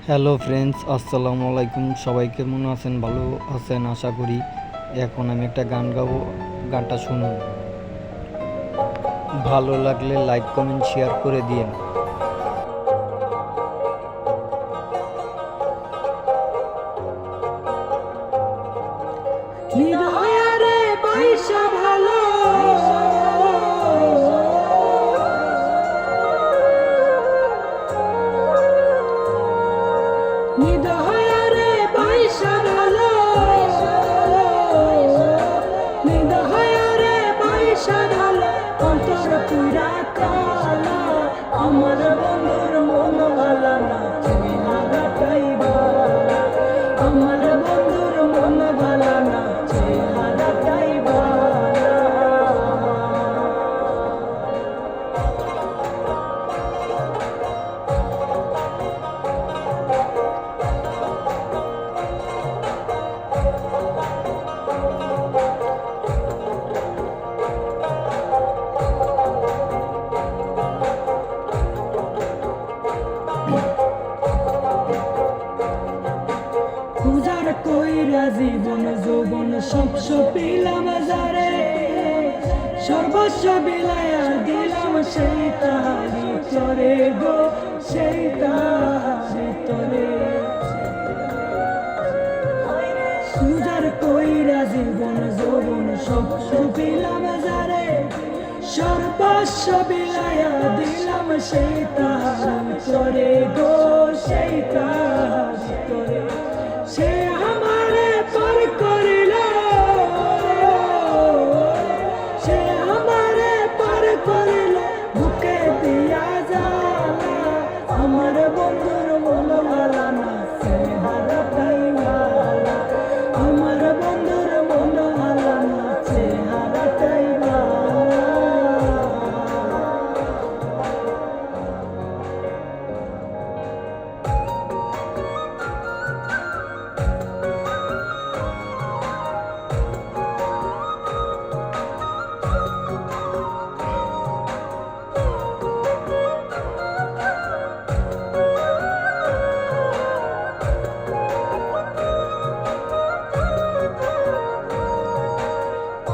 Hello friends, আসসালামু আলাইকুম। সবাই কেমন আছেন? ভালো আছেন আশা করি। এখন আমি একটা গান গাবো, গানটা শুনুন। ভালো লাগলে লাইক কমেন্ট শেয়ার করে দিন। নিদয়ারে পয়সা ভালো নিদয়ারে পয়সা ভালো নিদয়ারে পয়সা ভালো অন্তর পুরা কালা আমার বন্ধুর মন ভালো না চেহারাটাই ভালো আমার বন্ধুর মন ভালো না চেহারাটাই ভালো পূজার কইরা জীবন যৌবন সব সপিলাম যারে সর্বস্ব বিলায়া দিলাম সেই তাহারি চরে গো সেই তাহারি তরে পূজার কইরা জীবন যৌবন সব সপিলাম যারে সর্বস্ব বিলায়া দিলাম সেই তাহারি চরে গো সেই তাহারি তরে সে আমারে পর করিল সে আমারে পর করিল বুকে দিয়া জ্বালা আমার বন্ধুর মন ভালা না চেহারাটাই ভালা আমার বন্ধুর মন ভালা না চেহারাটাই ভালা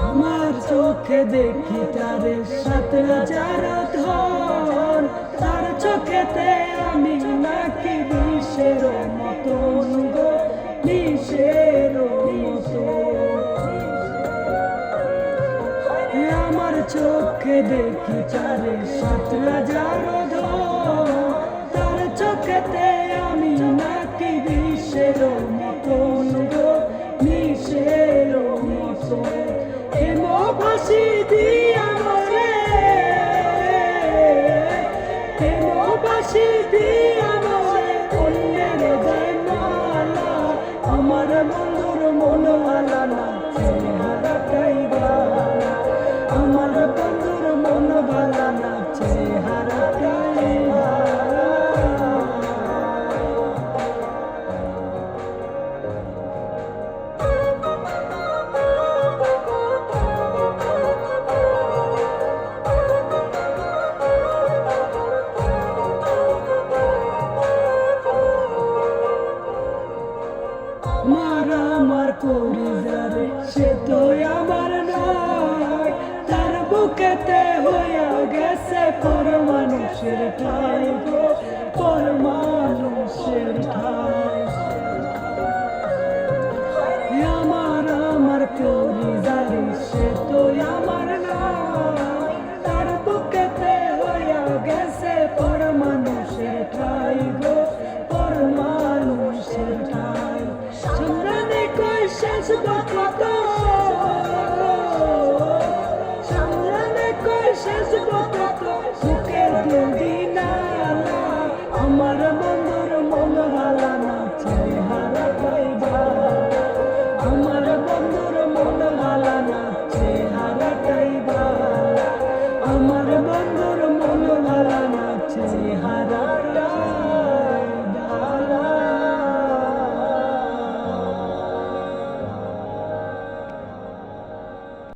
আমার চোখে দেখি তারে ৭,০০০ ধন তার চোখেতে আমি নাকি বিষের মতন গো বিষের মতো আমার চোখে দেখি তারে ৭,০০০ ধন তার চোখেতে আমি নাকি বিষের মতন গো বিষের মতো এমো ফাঁসি দিয়া মরে এমো ফাঁসি দিয়া মরে অন্যের দেয় মালা আমার বন্ধুর মন ভালা না চেহারাটাই ভালা আমার বন্ধুর মন ভালা না চেহারাটাই ভালা আমার করি যারে সে তো আমার নয় তার বুকেতে হইয়া গেছে পর মানুষের ঠাই গো পর মানুষের